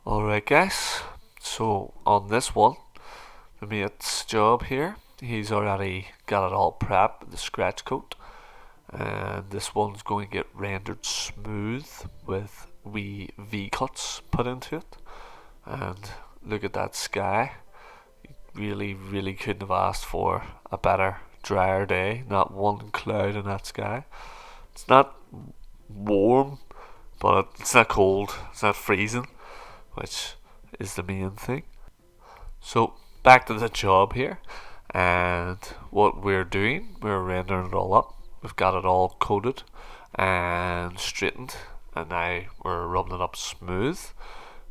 Alright guys, so on this one, the mate's job here, he's already got it all prepped, the scratch coat, and this one's going to get rendered smooth with wee V-cuts put into it. And look at that sky, really, really couldn't have asked for a better, drier day, not one cloud in that sky. It's not warm, but it's not cold, it's not freezing, which is the main thing. So back to the job here, and what we're doing, we're rendering it all up. We've got it all coated and straightened, and now we're rubbing it up smooth.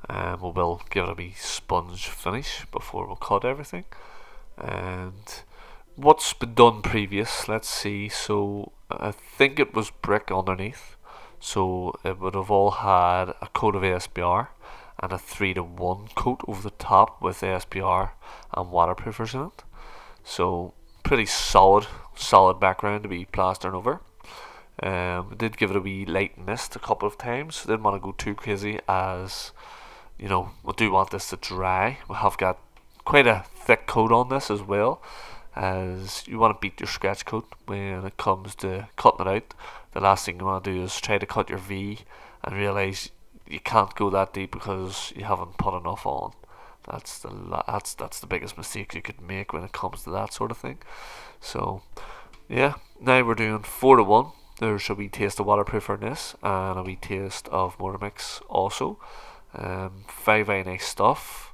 And we will give it a wee sponge finish before we'll cut everything. And what's been done previous? Let's see. So I think it was brick underneath, so it would have all had a coat of ASBR and a 3-to-1 coat over the top with ASBR and waterproofers in it. So pretty solid background to be plastering over. We did give it a wee light mist a couple of times. Didn't want to go too crazy, as we do want this to dry. We have got quite a thick coat on this as well, as you want to beat your scratch coat when it comes to cutting it out. The last thing you want to do is try to cut your V and realise you can't go that deep because you haven't put enough on. That's the biggest mistake you could make when it comes to that sort of thing. So yeah, now we're doing 4-to-1. There's a wee taste of waterproof in this and a wee taste of mortar mix also. Very nice stuff.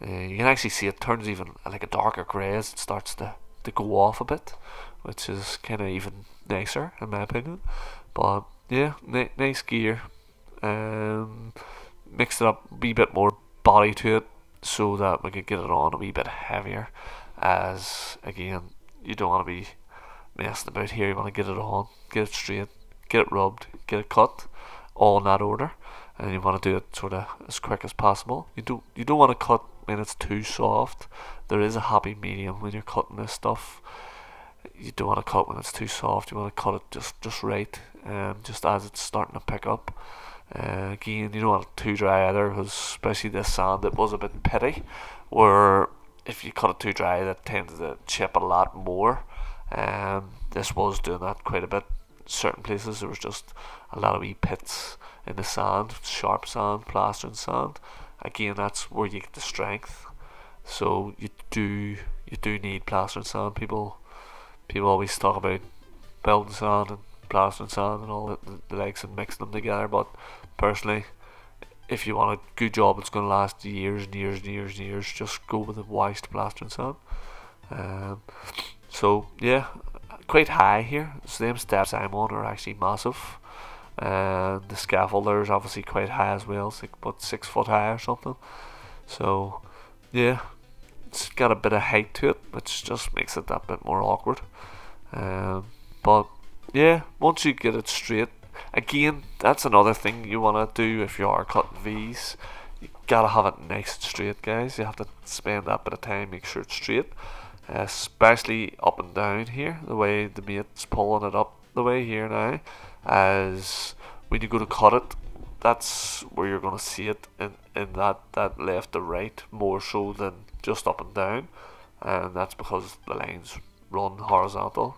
You can actually see it turns even like a darker grey as it starts to go off a bit, which is kind of even nicer in my opinion. But yeah, nice gear. Mixed it up a wee bit more body to it so that we could get it on a wee bit heavier, as again you don't want to be messing about here. You want to get it on, get it straight, get it rubbed, get it cut, all in that order. And you want to do it sort of as quick as possible. You don't want to cut when it's too soft. There is a happy medium when you're cutting this stuff. You don't want to cut when it's too soft. You want to cut it just right, just as it's starting to pick up. Again, you don't want it too dry either, because especially this sand, it was a bit pitty. Where if you cut it too dry, that tends to chip a lot more. This was doing that quite a bit. Certain places there was just a lot of wee pits in the sand, sharp sand, plastering sand. Again, that's where you get the strength. So you do need plastering sand. People always talk about building sand and plastering sand and all the likes and mixing them together. But personally, if you want a good job, it's going to last years and years and years and years. Just go with the washed plastering sand. Um, so yeah, quite high here. The same steps I'm on are actually massive, and the scaffold there is obviously quite high as well. It's like about 6 foot high or something. So yeah, it's got a bit of height to it, which just makes it that bit more awkward. But yeah, once you get it straight, again, that's another thing you want to do if you are cutting V's. You gotta have it nice and straight, guys. You have to spend that bit of time, make sure it's straight, especially up and down here. The way the mate's pulling it up the way here now, as when you go to cut it, that's where you're gonna see it in that left to right more so than just up and down, and that's because the lines run horizontal,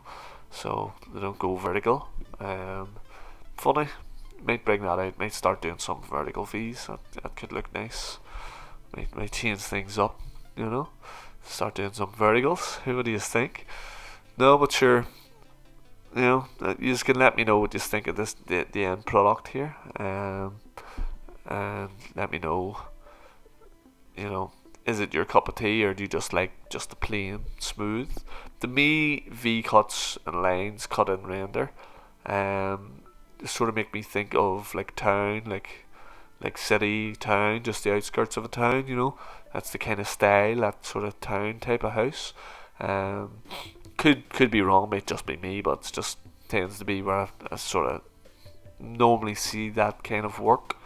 so they don't go vertical. Funny, might bring that out. Might start doing some vertical V's. That could look nice. Might change things up. Start doing some verticals. Who do you think? No, but sure. You just can let me know what you think of the end product here, and let me know. Is it your cup of tea, or do you just like just the plain smooth? To me, V cuts and lines cut in render, sort of make me think of like town, like city town, just the outskirts of a town. That's the kind of style, that sort of town type of house. Um, could be wrong, might just be me, but it just tends to be where I sort of normally see that kind of work.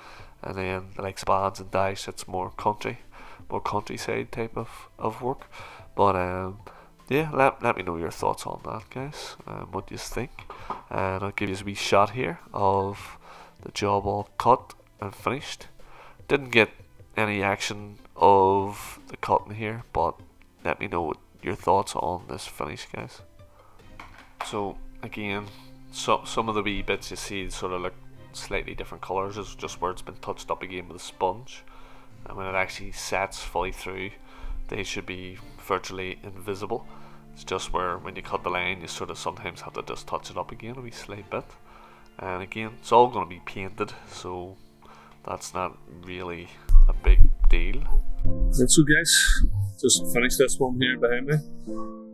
And then like spans and dice, it's more countryside type of work. But yeah, let me know your thoughts on that, guys. What do you think? And I'll give you a wee shot here of the job all cut and finished. Didn't get any action of the cutting here, but let me know what your thoughts on this finish, guys. So again, some of the wee bits you see sort of like slightly different colours is just where it's been touched up again with a sponge, and when it actually sets fully through, they should be virtually invisible. It's just where when you cut the line, you sort of sometimes have to just touch it up again a wee slight bit. And again, it's all going to be painted, so that's not really a big deal. And so guys, just finished this one here behind me,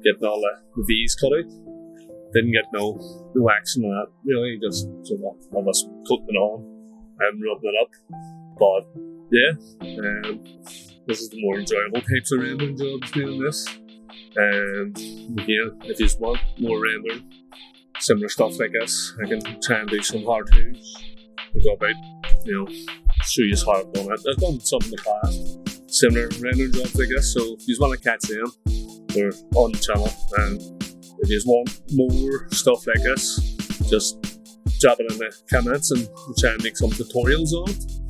getting all the V's cut out. Didn't get no action on that really, just sort of us cutting it on and rubbing it up. But yeah, this is the more enjoyable types of rendering jobs doing this. Again, if you just want more rendering, similar stuff like this, I can try and do some how-tos and go about, show you how I've done it. I've done some in the past, similar rendering jobs like this, so if you want to catch them, they're on the channel. And if you want more stuff like this, just drop it in the comments and we'll try and make some tutorials on it.